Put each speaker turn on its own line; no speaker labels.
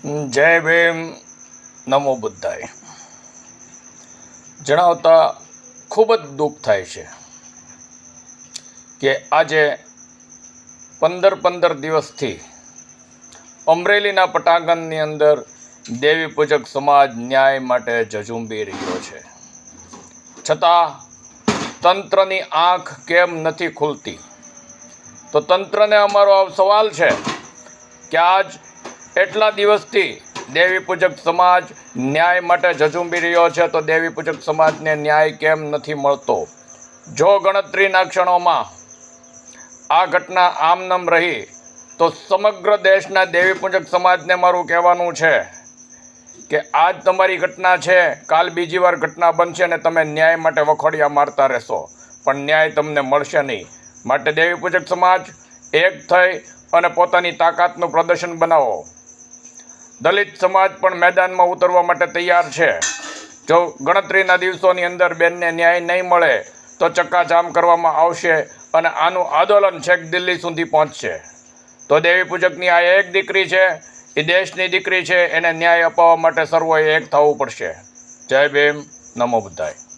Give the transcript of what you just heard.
જય ભીમ, નમો બુદ્ધાય. જણાવતા ખૂબ જ દુઃખ થાય છે કે આજે 15 દિવસથી અમરેલીના પટાંગણની અંદર દેવી પૂજક સમાજ ન્યાય માટે ઝઝૂંબી રહ્યો છે, છતાં તંત્રની આંખ કેમ નથી ખુલતી? તો તંત્રને અમારો સવાલ છે કે આજ એટલા દિવસથી દેવી પૂજક સમાજ ન્યાય માટે ઝઝૂંબી રહ્યો છે, તો દેવી પૂજક સમાજને ન્યાય કેમ નથી મળતો? જો ગણતરીના ક્ષણોમાં આ ઘટના આમનામ રહી તો સમગ્ર દેશના દેવી પૂજક સમાજને મારું કહેવાનું છે કે આજ તમારી ઘટના છે, કાલ બીજી વાર ઘટના બનશે અને તમે ન્યાય માટે વખોડિયા મારતા રહેશો, પણ ન્યાય તમને મળશે નહીં. માટે દેવી પૂજક સમાજ એક થઈ અને પોતાની તાકાતનું પ્રદર્શન બનાવો. દલિત સમાજ પણ મેદાનમાં ઉતરવા માટે તૈયાર છે. જો ગણતરીના દિવસોની અંદર બેનને ન્યાય નહીં મળે તો ચક્કાજામ કરવામાં આવશે અને આનું આંદોલન છેક દિલ્હી સુધી પહોંચશે. તો દેવી પૂજકની આ એક દીકરી છે, એ દેશની દીકરી છે, એને ન્યાય અપાવવા માટે સર્વોએ એક થવું પડશે. જય ભીમ, નમો બુદ્ધાય.